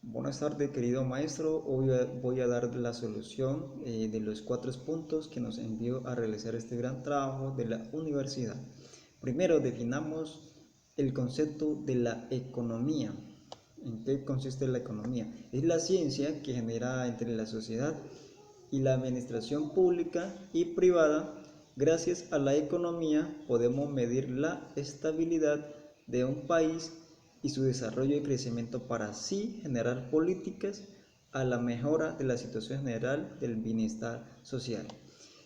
Buenas tardes, querido maestro. Hoy voy a dar la solución de los 4 puntos que nos envió a realizar este gran trabajo de la universidad. Primero, definamos el concepto de la economía. ¿En qué consiste la economía? Es la ciencia que genera entre la sociedad y la administración pública y privada. Gracias a la economía podemos medir la estabilidad de un país y su desarrollo y crecimiento para así generar políticas a la mejora de la situación general del bienestar social.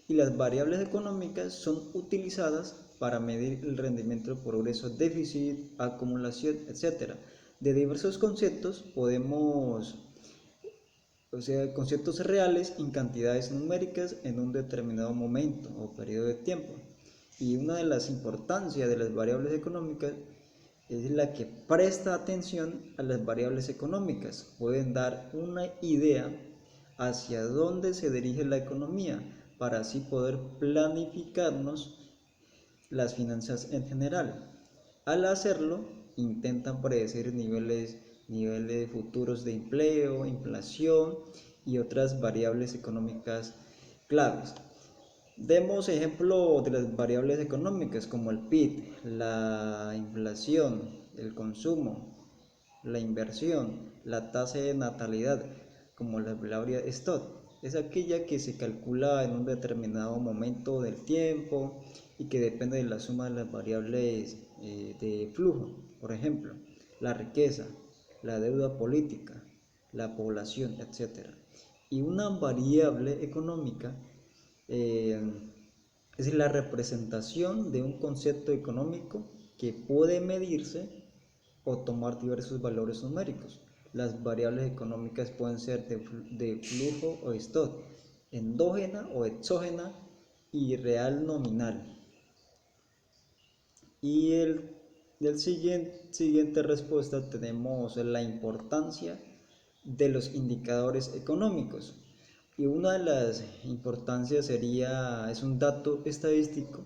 Y las variables económicas son utilizadas para medir el rendimiento del progreso, déficit, acumulación, etcétera. De diversos conceptos podemos, conceptos reales en cantidades numéricas en un determinado momento o periodo de tiempo. Y una de las importancias de las variables económicas es la que presta atención a las variables económicas. Pueden dar una idea hacia dónde se dirige la economía para así poder planificarnos las finanzas en general. Al hacerlo, intentan predecir niveles futuros de empleo, inflación y otras variables económicas claves. Demos ejemplo de las variables económicas como el PIB, la inflación, el consumo, la inversión, la tasa de natalidad, como la palabra Stott. Es aquella que se calcula en un determinado momento del tiempo y que depende de la suma de las variables de flujo. Por ejemplo, la riqueza, la deuda política, la población, etc. Y una variable económica eh, es la representación de un concepto económico que puede medirse o tomar diversos valores numéricos. Las variables económicas pueden ser de flujo o stock, endógena o exógena y real nominal. Y el siguiente respuesta tenemos la importancia de los indicadores económicos. Y una de las importancias es un dato estadístico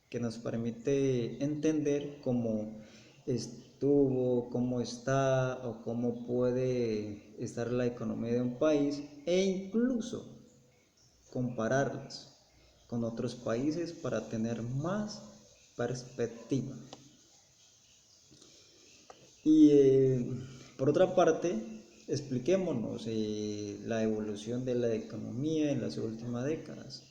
que nos permite entender cómo estuvo, cómo está o cómo puede estar la economía de un país e incluso compararlas con otros países para tener más perspectiva. Y por otra parte, expliquémonos la evolución de la economía en las últimas décadas.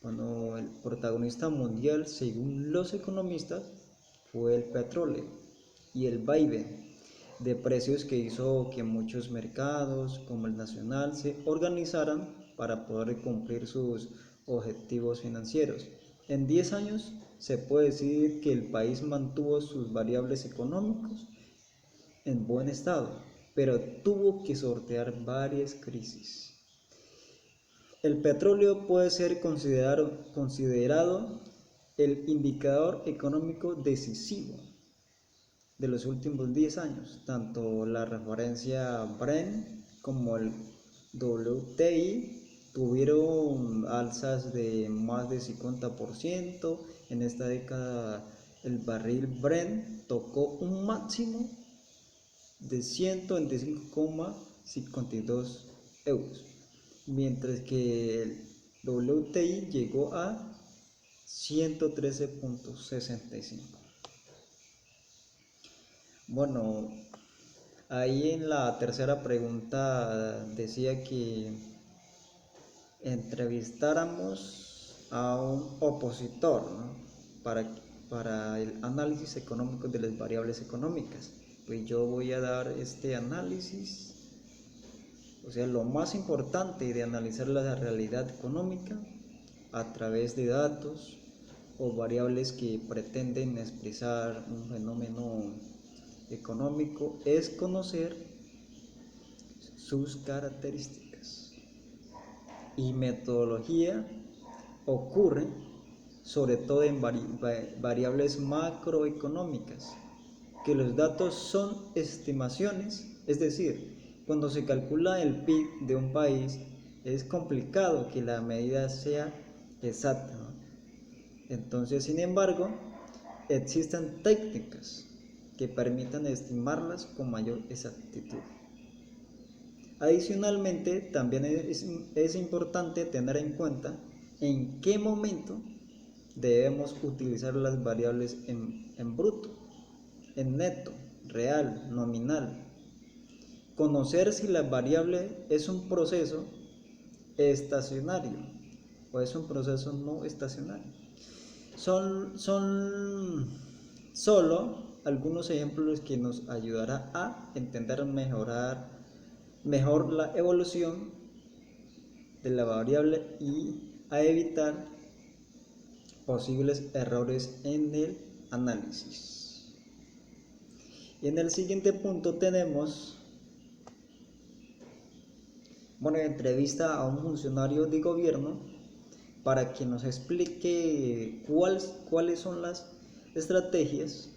Bueno, el protagonista mundial, según los economistas, fue el petróleo y el vaivén de precios que hizo que muchos mercados, como el nacional, se organizaran para poder cumplir sus objetivos financieros. En 10 años se puede decir que el país mantuvo sus variables económicos en buen estado, pero tuvo que sortear varias crisis. El petróleo puede ser considerado el indicador económico decisivo de los últimos 10 años. Tanto la referencia Brent como el WTI tuvieron alzas de más de 50%. En esta década el barril Brent tocó un máximo de 125,52 euros, mientras que el WTI llegó a 113,65. Bueno, ahí en la tercera pregunta decía que entrevistáramos a un opositor, ¿no? para el análisis económico de las variables económicas. Pues yo voy a dar este análisis, o sea, lo más importante de analizar la realidad económica a través de datos o variables que pretenden expresar un fenómeno económico es conocer sus características. Y metodología ocurre sobre todo en variables macroeconómicas, que los datos son estimaciones, es decir, cuando se calcula el PIB de un país es complicado que la medida sea exacta, ¿no? Entonces, sin embargo, existen técnicas que permitan estimarlas con mayor exactitud. Adicionalmente, también es importante tener en cuenta en qué momento debemos utilizar las variables en bruto, en neto, real, nominal. Conocer si la variable es un proceso estacionario o es un proceso no estacionario. Son solo algunos ejemplos que nos ayudará a entender mejor la evolución de la variable y a evitar posibles errores en el análisis. Y en el siguiente punto tenemos, entrevista a un funcionario de gobierno para que nos explique cuáles son las estrategias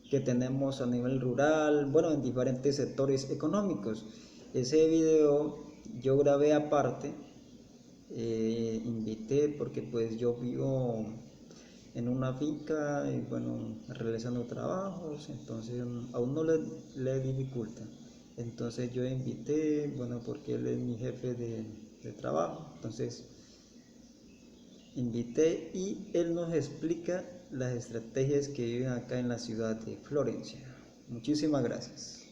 que tenemos a nivel rural, en diferentes sectores económicos. Ese video yo grabé aparte, invité porque pues yo vivo en una finca y realizando trabajos, entonces a uno le dificulta. Entonces yo invité, porque él es mi jefe de trabajo, entonces invité y él nos explica las estrategias que viven acá en la ciudad de Florencia. Muchísimas gracias.